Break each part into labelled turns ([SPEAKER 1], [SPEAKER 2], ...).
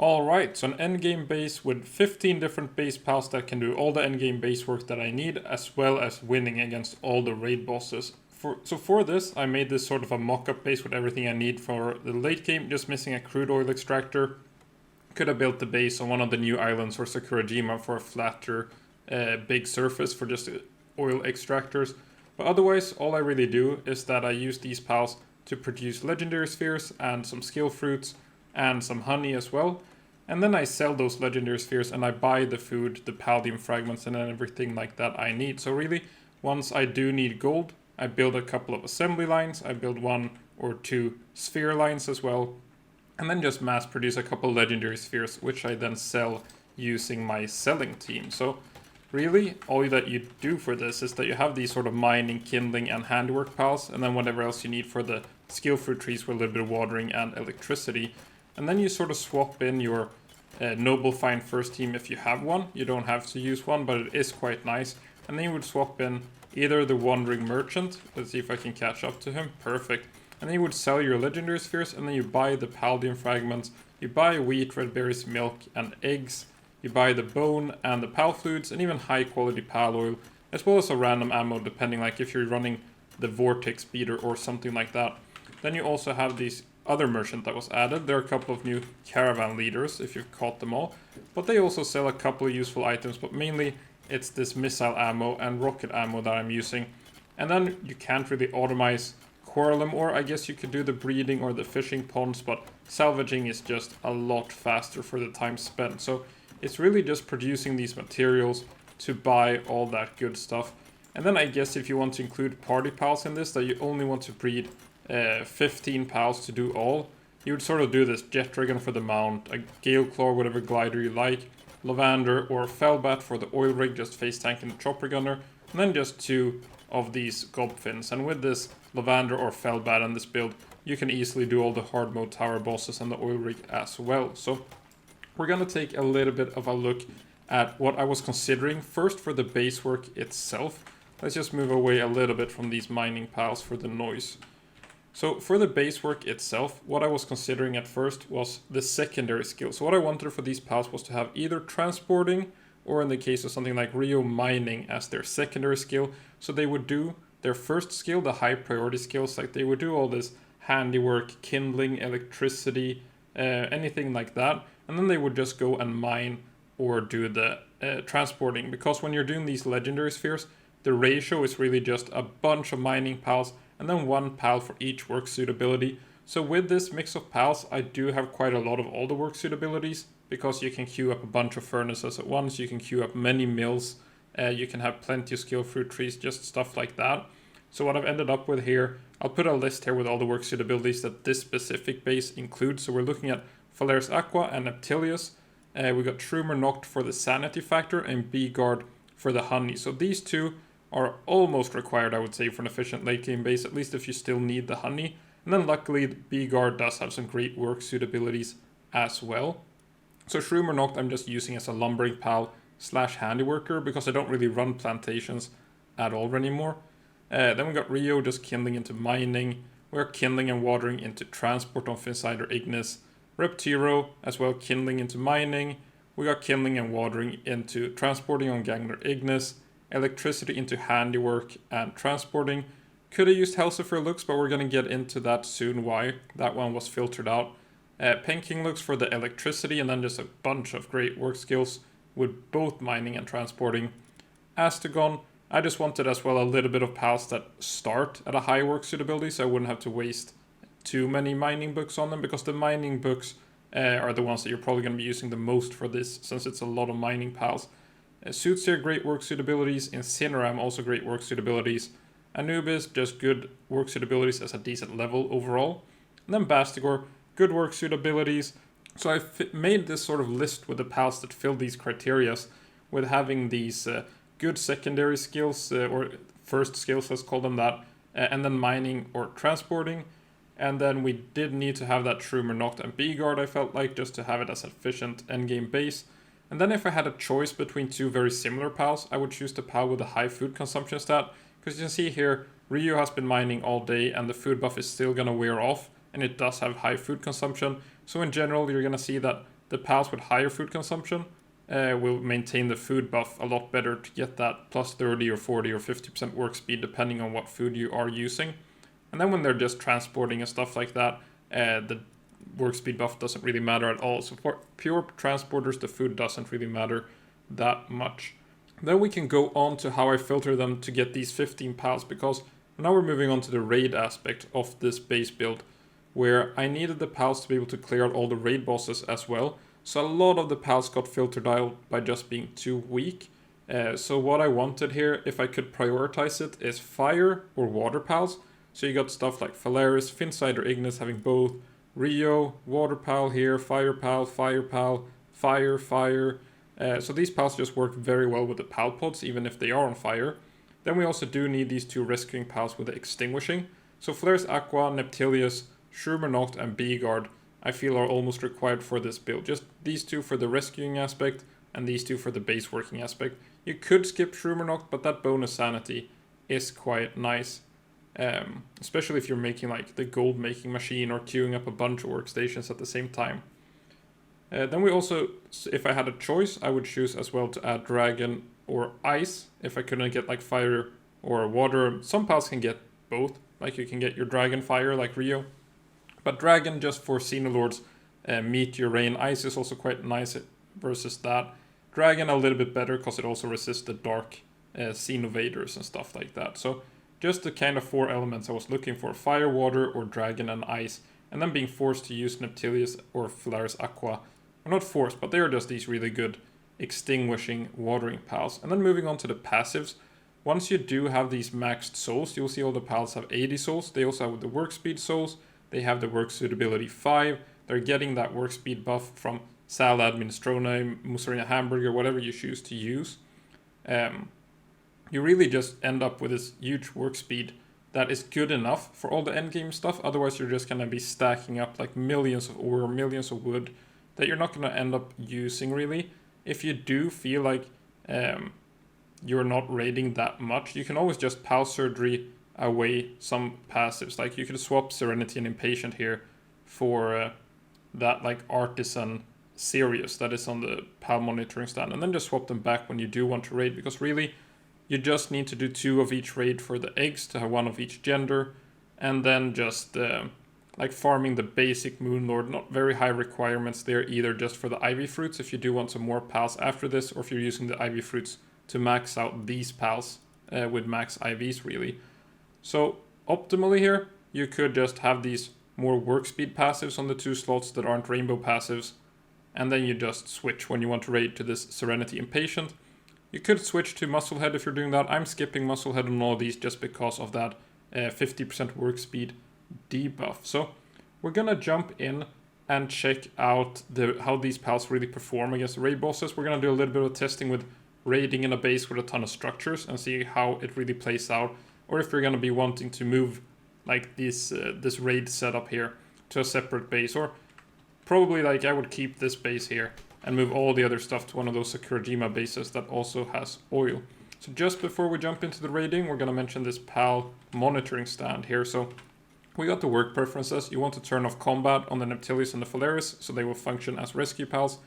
[SPEAKER 1] Alright, so an endgame base with 15 different base pals that can do all the endgame base work that I need, as well as winning against all the raid bosses. So for this, I made this sort of a mock-up base with everything I need for the late game, just missing a crude oil extractor. Could have built the base on one of the new islands or Sakurajima for a flatter, big surface for just oil extractors. But otherwise, all I really do is that I use these pals to produce legendary spheres and some skill fruits and some honey as well. And then I sell those legendary spheres and I buy the food, the palladium fragments and everything like that I need. So really, once I do need gold, I build a couple of assembly lines, I build 1 or 2 sphere lines as well, and then just mass produce a couple legendary spheres, which I then sell using my selling team. So really, all that you do for this is that you have these sort of mining, kindling, and handiwork pals, and then whatever else you need for the skill fruit trees with a little bit of watering and electricity. And then you sort of swap in your Noble Find First team if you have one. You don't have to use one, but it is quite nice. And then you would swap in either the Wandering Merchant. Let's see if I can catch up to him. Perfect. And then you would sell your legendary spheres, and then you buy the palladium fragments. You buy wheat, red berries, milk, and eggs. You buy the bone and the pal fluids, and even high quality pal oil, as well as a random ammo, depending like if you're running the vortex beater or something like that. Then you also have these other merchant that was added. There are a couple of new caravan leaders, if you've caught them all. But they also sell a couple of useful items, but mainly it's this missile ammo and rocket ammo that I'm using. And then you can't really automize Coralum, or I guess you could do the breeding or the fishing ponds, but salvaging is just a lot faster for the time spent. So it's really just producing these materials to buy all that good stuff. And then I guess if you want to include party pals in this, that you only want to breed 15 pals to do all, you would sort of do this Jet Dragon for the mount, a Gale Claw, whatever glider you like, Lavander or Fellbat for the oil rig, just face tanking the chopper gunner, and then just 2 of these Gobfins. And with this Lavander or Fellbat on this build, you can easily do all the hard mode tower bosses and the oil rig as well. So we're gonna take a little bit of a look at what I was considering first for the base work itself. Let's just move away a little bit from these mining pals for the noise. So for the base work itself, what I was considering at first was the secondary skill. So what I wanted for these pals was to have either transporting, or in the case of something like Rio, mining as their secondary skill. So they would do their first skill, the high priority skills, like they would do all this handiwork, kindling, electricity, anything like that. And then they would just go and mine or do the transporting. Because when you're doing these legendary spheres, the ratio is really just a bunch of mining pals and then 1 pal for each work suit ability. So with this mix of pals, I do have quite a lot of all the work suit abilities, because you can queue up a bunch of furnaces at once, you can queue up many mills, you can have plenty of skill fruit trees, just stuff like that. So what I've ended up with here, I'll put a list here with all the work suit abilities that this specific base includes. So we're looking at Phalaris Aqua and Neptilius. We got Shroomer Noct for the sanity factor and B-Guard for the honey. So these 2 are almost required, I would say, for an efficient late game base, at least if you still need the honey. And then luckily, B-Guard does have some great work suit abilities as well. So Shroomer Noct I'm just using as a lumbering pal / handiworker, because I don't really run plantations at all anymore. Then we got Rio just kindling into mining. We're kindling and watering into transport on Finsider Ignis. Reptiro as well, kindling into mining. We got kindling and watering into transporting on Gangler Ignis. Electricity into handiwork and transporting. Could have used Helsifer Lux, but we're going to get into that soon why that one was filtered out. Penking Lux for the electricity, and then just a bunch of great work skills with both mining and transporting. Astagon, I just wanted as well a little bit of pals that start at a high work suitability, so I wouldn't have to waste too many mining books on them, because the mining books are the ones that you're probably going to be using the most for this, since it's a lot of mining pals. Soothsayer, great work suit abilities. Incineram, also great work suit abilities. Anubis, just good work suit abilities as a decent level overall. And then Bastigor, good work suit abilities. So I've made this sort of list with the pals that fill these criterias, with having these good secondary skills, or first skills, let's call them that, and then mining or transporting. And then we did need to have that Shroomer Noct and B-Guard, I felt like, just to have it as an efficient endgame base. And then if I had a choice between 2 very similar pals, I would choose the pal with a high food consumption stat. Because you can see here, Ryu has been mining all day and the food buff is still going to wear off. And it does have high food consumption. So in general, you're going to see that the pals with higher food consumption will maintain the food buff a lot better to get that plus 30 or 40 or 50% work speed depending on what food you are using. And then when they're just transporting and stuff like that, the work speed buff doesn't really matter at all. So for pure transporters, the food doesn't really matter that much. Then we can go on to how I filter them to get these 15 pals, because now we're moving on to the raid aspect of this base build, where I needed the pals to be able to clear out all the raid bosses as well. So a lot of the pals got filtered out by just being too weak. So what I wanted here, if I could prioritize it, is fire or water pals. So you got stuff like Phalaris, Finside or Ignis having both, Rio, water pal here, fire pal, fire pal, fire, fire. So these pals just work very well with the pal pods, even if they are on fire. Then we also do need these two rescuing pals with the extinguishing. So Phalaris Aqua, Neptilius, Shroomernoct and Beegard I feel are almost required for this build. Just these two for the rescuing aspect and these two for the base working aspect. You could skip Shroomernoct, but that bonus sanity is quite nice. Especially if you're making like the gold making machine or queuing up a bunch of workstations at the same time. Then we also, if I had a choice, I would choose as well to add dragon or ice if I couldn't get like fire or water. Some pals can get both, like you can get your dragon fire like Rio, but dragon just for Xenolords, meteor rain. Ice is also quite nice versus that. Dragon a little bit better because it also resists the dark Xenovaders and stuff like that. So just the kind of 4 elements I was looking for: fire, water, or dragon and ice. And then being forced to use Neptilius or Phalaris Aqua. Or not forced, but they are just these really good extinguishing watering pals. And then moving on to the passives. Once you do have these maxed souls, you'll see all the pals have 80 souls. They also have the work speed souls. They have the work suitability 5. They're getting that work speed buff from salad, minestrone, mozzarella hamburger, whatever you choose to use. You really just end up with this huge work speed that is good enough for all the endgame stuff. Otherwise, you're just going to be stacking up like millions of ore, millions of wood that you're not going to end up using really. If you do feel like you're not raiding that much, you can always just pal surgery away some passives. Like you could swap Serenity and Impatient here for that like Artisan Sirius that is on the pal monitoring stand, and then just swap them back when you do want to raid, because really you just need to do 2 of each raid for the eggs to have 1 of each gender, and then just like farming the basic Moonlord. Not very high requirements there either, just for the Ivy Fruits if you do want some more pals after this, or if you're using the Ivy Fruits to max out these pals with max IVs really. So optimally here, you could just have these more work speed passives on the 2 slots that aren't rainbow passives, and then you just switch when you want to raid to this Serenity Impatient. You could switch to Musclehead if you're doing that. I'm skipping Musclehead on all these just because of that 50% work speed debuff. So we're gonna jump in and check out how these pals really perform against raid bosses. We're gonna do a little bit of testing with raiding in a base with a ton of structures and see how it really plays out, or if you're gonna be wanting to move like this raid setup here to a separate base, or probably like I would keep this base here and move all the other stuff to one of those Sakurajima bases that also has oil. So just before we jump into the raiding, we're gonna mention this PAL monitoring stand here. So we got the work preferences. You want to turn off combat on the Neptilius and the Phalaris, so they will function as rescue pals.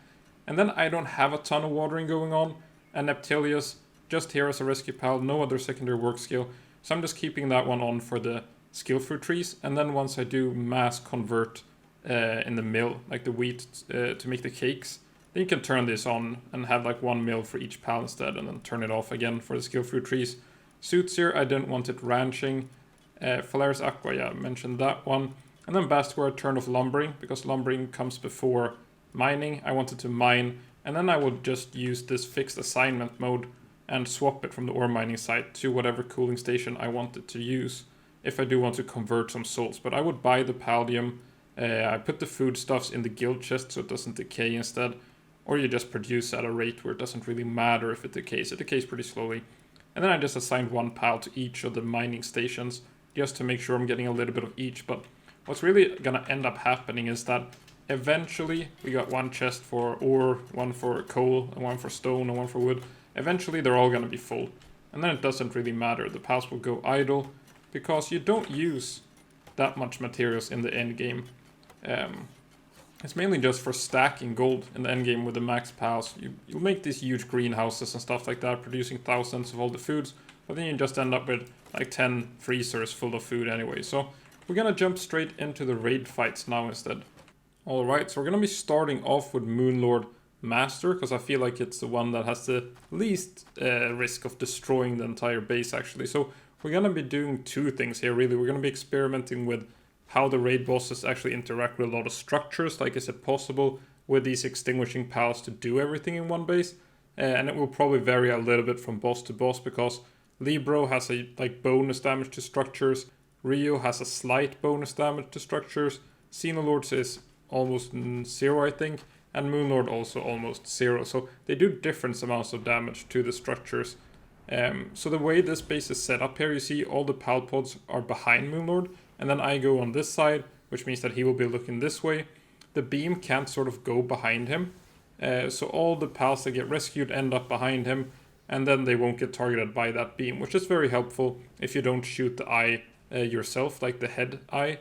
[SPEAKER 1] And then I don't have a ton of watering going on, and Neptilius just here as a rescue pal, no other secondary work skill. So I'm just keeping that one on for the skill fruit trees. And then once I do mass convert in the mill, like the wheat to make the cakes, then you can turn this on and have like 1 mill for each pal instead, and then turn it off again for the skill fruit trees. Suits here, I didn't want it ranching. Phalaris Aqua, yeah, I mentioned that one. And then Basquare, turn off lumbering, because lumbering comes before mining. I wanted to mine, and then I would just use this fixed assignment mode and swap it from the ore mining site to whatever cooling station I wanted to use if I do want to convert some souls. But I would buy the Paldium. I put the foodstuffs in the guild chest so it doesn't decay instead. Or you just produce at a rate where it doesn't really matter if it decays. It decays pretty slowly. And then I just assigned 1 pal to each of the mining stations just to make sure I'm getting a little bit of each. But what's really gonna end up happening is that eventually we got 1 chest for ore, 1 for coal, and 1 for stone, and 1 for wood. Eventually they're all gonna be full. And then it doesn't really matter. The pals will go idle because you don't use that much materials in the end game. It's mainly just for stacking gold in the endgame with the max pals. You'll make these huge greenhouses and stuff like that, producing thousands of all the foods, but then you just end up with like 10 freezers full of food anyway. So we're gonna jump straight into the raid fights now instead. Alright, so we're gonna be starting off with Moonlord Master, because I feel like it's the one that has the least risk of destroying the entire base actually. So we're gonna be doing two things here really. We're gonna be experimenting with how the raid bosses actually interact with a lot of structures. Like, is it possible with these extinguishing pals to do everything in one base? And it will probably vary a little bit from boss to boss, because Libero has a like bonus damage to structures, Ryu has a slight bonus damage to structures, Xenolord is almost 0 I think, and Moonlord also almost 0. So they do different amounts of damage to the structures. So the way this base is set up here, you see all the pal pods are behind Moonlord, and then I go on this side, which means that he will be looking this way. The beam can't sort of go behind him, so all the pals that get rescued end up behind him, and then they won't get targeted by that beam, which is very helpful if you don't shoot the eye yourself, like the head eye.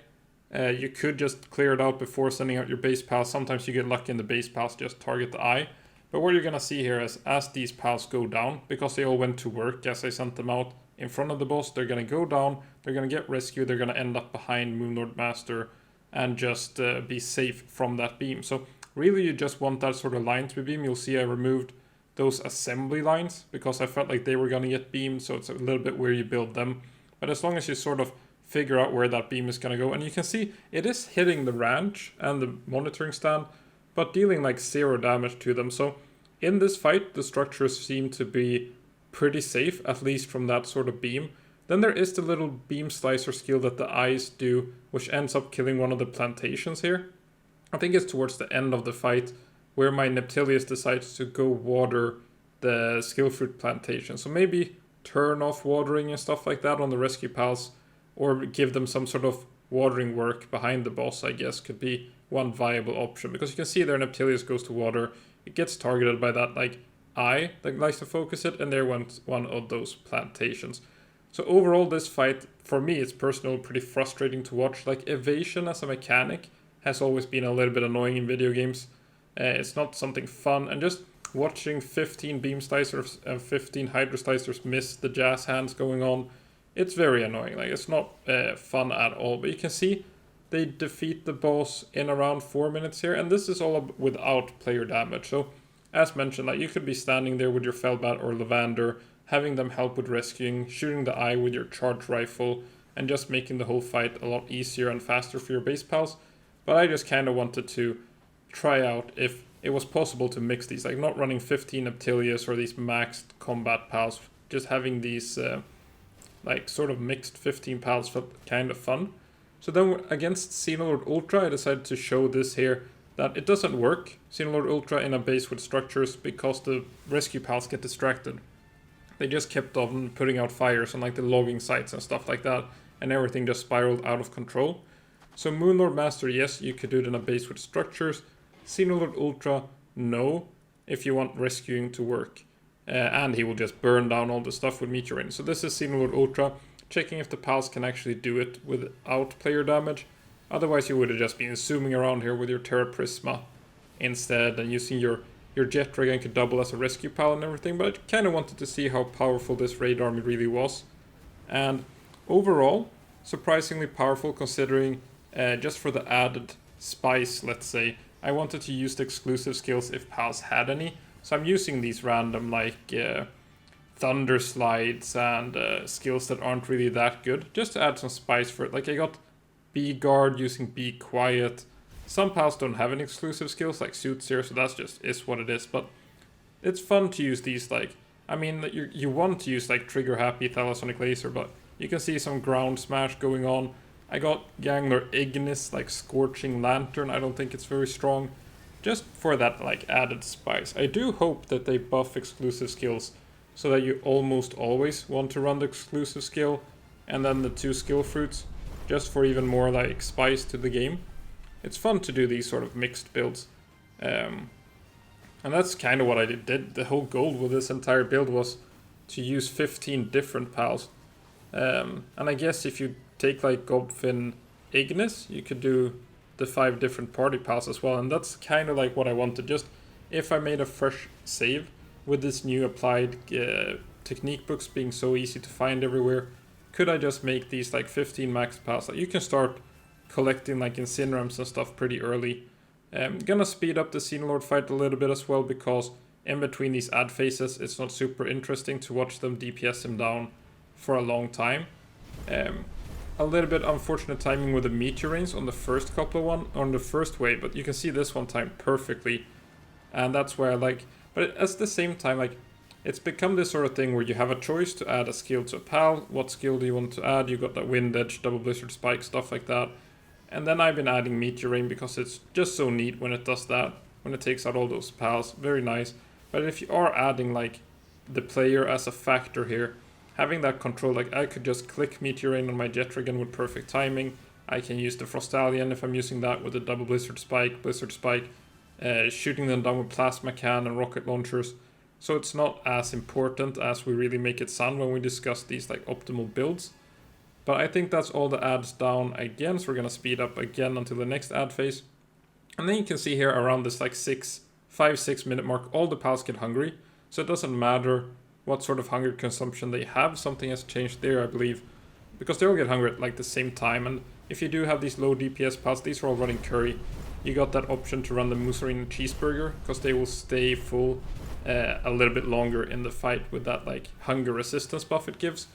[SPEAKER 1] You could just clear it out before sending out your base pals. Sometimes you get lucky and the base pals just target the eye. But what you're gonna see here is, as these pals go down, because they all went to work as I sent them out in front of the boss, they're gonna go down, they're gonna get rescued, they're gonna end up behind Moonlord Master and just be safe from that beam. So really you just want that sort of line to be beam. You'll see I removed those assembly lines because I felt like they were gonna get beamed, so it's a little bit where you build them. But as long as you sort of figure out where that beam is gonna go, and you can see it is hitting the ranch and the monitoring stand, but dealing like 0 damage to them. So in this fight, the structures seem to be pretty safe, at least from that sort of beam. Then there is the little beam slicer skill that the eyes do, which ends up killing one of the plantations here. I think it's towards the end of the fight where my Neptilius decides to go water the skill fruit plantation. So maybe turn off watering and stuff like that on the rescue pals, or give them some sort of watering work behind the boss, I guess, could be one viable option. Because you can see there Neptilius goes to water, it gets targeted by that like eye that likes to focus it, and there went one of those plantations. So overall this fight, for me, it's personally pretty frustrating to watch. Like, evasion as a mechanic has always been a little bit annoying in video games. It's not something fun, and just watching 15 beam slicers and 15 hydro slicers miss the jazz hands going on, it's very annoying. Like, it's not fun at all. But you can see they defeat the boss in around 4 minutes here, and this is all without player damage. So as mentioned, like, you could be standing there with your Felbat or Lavander, having them help with rescuing, shooting the eye with your charge rifle, and just making the whole fight a lot easier and faster for your base pals. But I just kind of wanted to try out if it was possible to mix these, like not running 15 Neptilius or these maxed combat pals, just having these like sort of mixed 15 pals felt kind of fun. So then against Xenolord Ultra, I decided to show this here, that it doesn't work, Xenolord Ultra, in a base with structures, because the rescue pals get distracted. They just kept on putting out fires on like the logging sites and stuff like that, and everything just spiraled out of control. So Moonlord Master, yes, you could do it in a base with structures. Xenolord Ultra, no, if you want rescuing to work. And he will just burn down all the stuff with Meteorine. So this is Xenolord Ultra, checking if the pals can actually do it without player damage. Otherwise you would have just been zooming around here with your Terra Prisma instead, and using your Jet Dragon could double as a rescue pal and everything. But I kind of wanted to see how powerful this raid army really was. And overall, surprisingly powerful, considering just for the added spice, let's say, I wanted to use the exclusive skills if pals had any. So I'm using these random like thunder slides and skills that aren't really that good, just to add some spice for it. Like, I got Be Guard using Be Quiet. Some pals don't have any exclusive skills like Suits here, so that's just is what it is. But it's fun to use these, like, I mean, you want to use like Trigger Happy Thalassonic Laser, but you can see some ground smash going on. I got Gangler Ignis, like Scorching Lantern. I don't think it's very strong, just for that like added spice. I do hope that they buff exclusive skills so that you almost always want to run the exclusive skill and then the 2 skill fruits, just for even more like spice to the game. It's fun to do these sort of mixed builds. And that's kind of what I did. The whole goal with this entire build was to use 15 different pals. And I guess if you take like Gobfin Ignis, you could do the 5 different party pals as well, and that's kind of like what I wanted. Just if I made a fresh save with this new applied technique books being so easy to find everywhere, could I just make these like 15 max pals that you can start collecting like Incinerams and stuff pretty early. Gonna speed up the Xenolord fight a little bit as well, because in between these ad phases it's not super interesting to watch them DPS him down for a long time. A little bit unfortunate timing with the meteorines on the first couple of on the first wave, but you can see this one timed perfectly, and that's where I like. But at the same time, like, it's become this sort of thing where you have a choice to add a skill to a pal. What skill do you want to add? You got that Wind Edge, Double Blizzard Spike, stuff like that. And then I've been adding Meteorine because it's just so neat when it does that, when it takes out all those pals. Very nice. But if you are adding like the player as a factor here, having that control, like I could just click Meteorine on my Jetragon with perfect timing. I can use the Frostallion if I'm using that with the Double Blizzard Spike, shooting them down with Plasma Can and Rocket Launchers. So it's not as important as we really make it sound when we discuss these like optimal builds. But I think that's all the ads down again, so we're gonna speed up again until the next ad phase. And then you can see here around this like 5-6 minute mark, all the pals get hungry. So it doesn't matter what sort of hunger consumption they have. Something has changed there, I believe, because they all get hungry at like the same time. And if you do have these low DPS pals, these are all running curry. You got that option to run the Mousserine Cheeseburger, because they will stay full a little bit longer in the fight with that like hunger resistance buff it gives.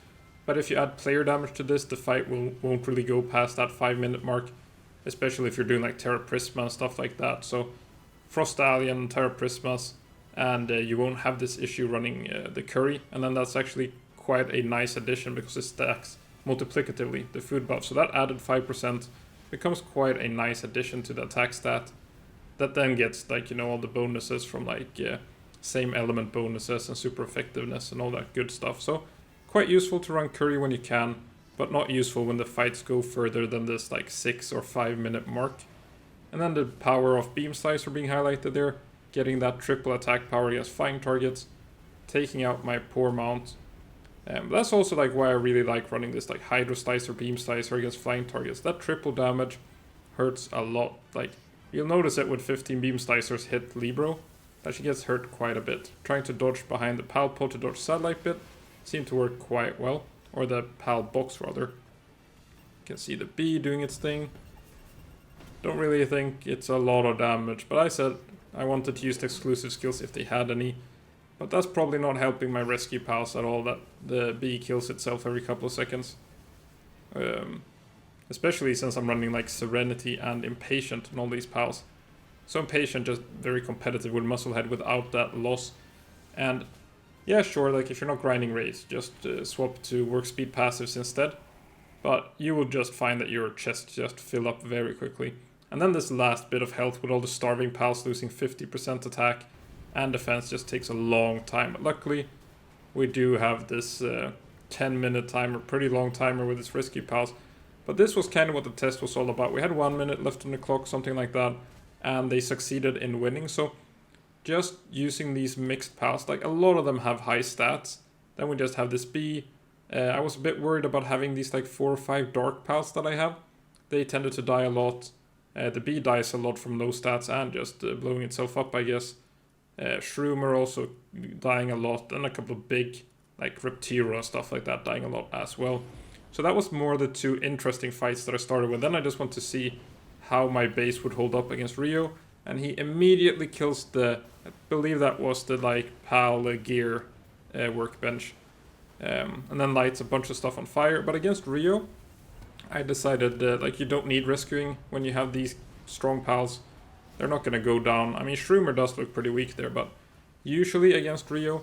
[SPEAKER 1] But if you add player damage to this, the fight won't really go past that 5 minute mark, especially if you're doing like Terra Prisma and stuff like that. So Frostallion, Terra Prismas, and you won't have this issue running the curry. And then that's actually quite a nice addition because it stacks multiplicatively the food buff. So that added 5% becomes quite a nice addition to the attack stat. That then gets like, you know, all the bonuses from like same element bonuses and super effectiveness and all that good stuff. So quite useful to run curry when you can, but not useful when the fights go further than this like 6 or 5 minute mark. And then the power of Beam Slicer being highlighted there, getting that triple attack power against flying targets, taking out my poor mount. That's also like why I really like running this like Hydro Slicer, Beam Slicer against flying targets. That triple damage hurts a lot. Like, you'll notice it with 15 Beam Slicers hit Libero, that she gets hurt quite a bit. Trying to dodge behind the pal pod to dodge satellite bit seemed to work quite well, or the pal box rather. You can see the bee doing its thing. Don't really think it's a lot of damage, but I said I wanted to use the exclusive skills if they had any. But that's probably not helping my rescue pals at all, that the bee kills itself every couple of seconds. Especially since I'm running like Serenity and Impatient on all these pals. So Impatient just very competitive with Musclehead without that loss. And yeah, sure, like if you're not grinding raids, just swap to work speed passives instead. But you will just find that your chest just fill up very quickly. And then this last bit of health with all the starving pals losing 50% attack and defense just takes a long time. But luckily, we do have this 10-minute timer, pretty long timer with this rescue pals. But this was kind of what the test was all about. We had 1 minute left on the clock, something like that, and they succeeded in winning. So just using these mixed pals, like a lot of them have high stats. Then we just have this bee. I was a bit worried about having these like 4 or 5 dark pals that I have. They tended to die a lot. The bee dies a lot from low stats and just blowing itself up, I guess. Shroomer also dying a lot, and a couple of big like Reptiro and stuff like that dying a lot as well. So that was more the 2 interesting fights that I started with. Then I just want to see how my base would hold up against Ryu, and he immediately kills the, I believe that was the like PAL gear workbench, and then lights a bunch of stuff on fire. But against Ryu, I decided that like you don't need rescuing when you have these strong pals. They're not going to go down. I mean, Shroomer does look pretty weak there, but usually against Ryu,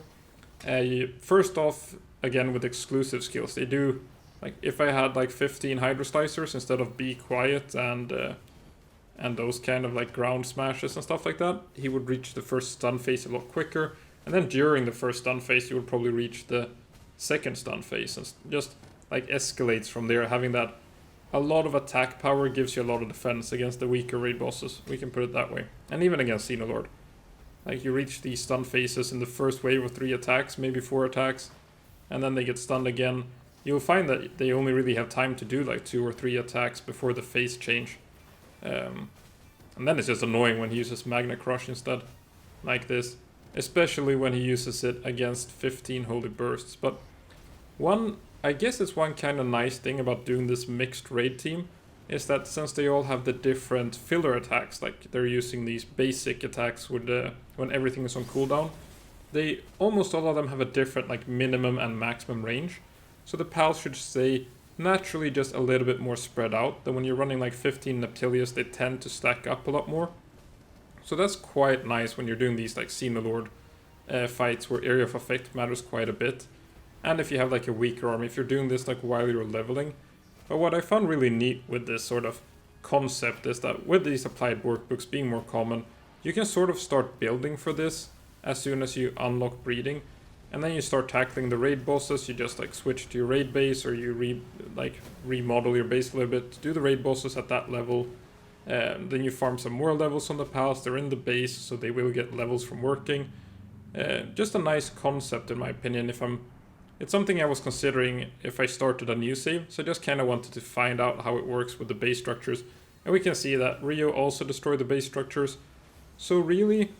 [SPEAKER 1] first off, again with exclusive skills, they do, like if I had like 15 Hydro Slicers instead of Be Quiet and those kind of like ground smashes and stuff like that, he would reach the first stun phase a lot quicker. And then during the first stun phase, he would probably reach the second stun phase and just like escalates from there. Having that a lot of attack power gives you a lot of defense against the weaker raid bosses, we can put it that way. And even against Xenolord. Like you reach these stun phases in the first wave of 3 attacks, maybe 4 attacks, and then they get stunned again. You'll find that they only really have time to do like 2 or 3 attacks before the phase change. And then it's just annoying when he uses Magna Crush instead, like this. Especially when he uses it against 15 Holy Bursts. But I guess it's one kind of nice thing about doing this mixed raid team, is that since they all have the different filler attacks, like they're using these basic attacks with when everything is on cooldown, they almost all of them have a different like minimum and maximum range. So the pals should stay naturally just a little bit more spread out. Then when you're running like 15 Neptilius, they tend to stack up a lot more. So that's quite nice when you're doing these like Xenolord fights where area of effect matters quite a bit. And if you have like a weaker army, if you're doing this like while you're leveling. But what I found really neat with this sort of concept is that with these applied workbooks being more common, you can sort of start building for this as soon as you unlock breeding. And then you start tackling the raid bosses. You just like switch to your raid base, or you remodel your base a little bit to do the raid bosses at that level. Then you farm some more levels on the pals. They're in the base, so they will get levels from working. Just a nice concept in my opinion. It's something I was considering if I started a new save, so I just kind of wanted to find out how it works with the base structures. And we can see that Ryu also destroyed the base structures. So really,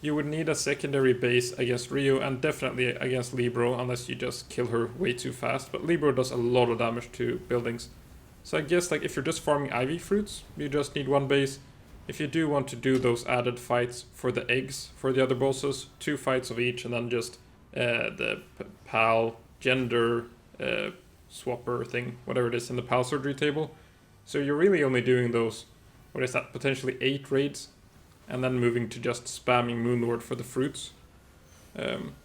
[SPEAKER 1] you would need a secondary base against Ryu, and definitely against Libero, unless you just kill her way too fast. But Libero does a lot of damage to buildings. So I guess like if you're just farming Ivy Fruits, you just need one base. If you do want to do those added fights for the eggs for the other bosses, 2 fights of each, and then just the pal gender swapper thing, whatever it is in the pal surgery table. So you're really only doing those, what is that, potentially 8 raids, and then moving to just spamming Moonlord for the fruits.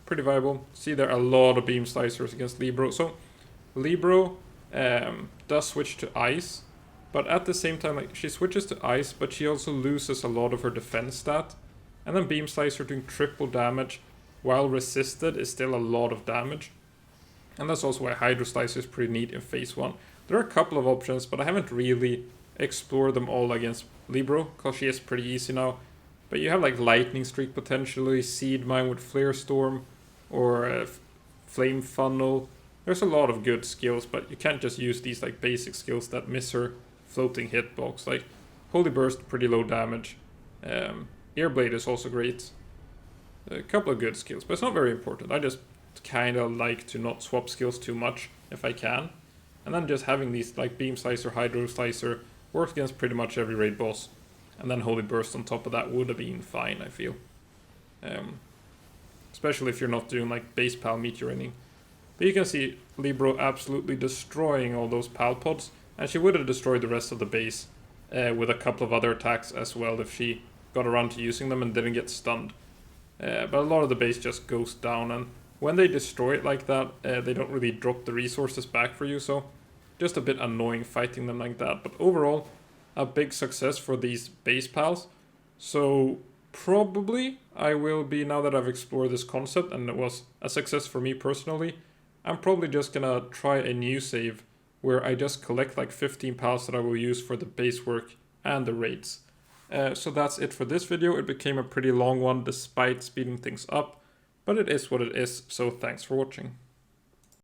[SPEAKER 1] Pretty viable. See, there are a lot of beam slicers against Libero. So Libero does switch to ice, but at the same time, like, she switches to ice, but she also loses a lot of her defense stat. And then beam slicer doing triple damage while resisted is still a lot of damage. And that's also why Hydro Slicer is pretty neat in phase 1. There are a couple of options, but I haven't really explored them all against Libero, because she is pretty easy now. But you have like Lightning Streak potentially, Seed Mine with Flare Storm, or Flame Funnel. There's a lot of good skills, but you can't just use these like basic skills that miss her floating hitbox. Like Holy Burst, pretty low damage. Earblade is also great. A couple of good skills, but it's not very important. I just kind of like to not swap skills too much if I can. And then just having these like Beam Slicer, Hydro Slicer works against pretty much every raid boss. And then Holy Burst on top of that would have been fine, I feel. Especially if you're not doing like base pal meteorining. But you can see Libero absolutely destroying all those pal pods. And she would have destroyed the rest of the base with a couple of other attacks as well if she got around to using them and didn't get stunned. But a lot of the base just goes down, and when they destroy it like that, they don't really drop the resources back for you, so just a bit annoying fighting them like that. But overall, a big success for these base pals. So probably I will be, now that I've explored this concept and it was a success for me personally, I'm probably just gonna try a new save where I just collect like 15 pals that I will use for the base work and the raids. So that's it for this video. It became a pretty long one despite speeding things up, but it is what it is, so thanks for watching.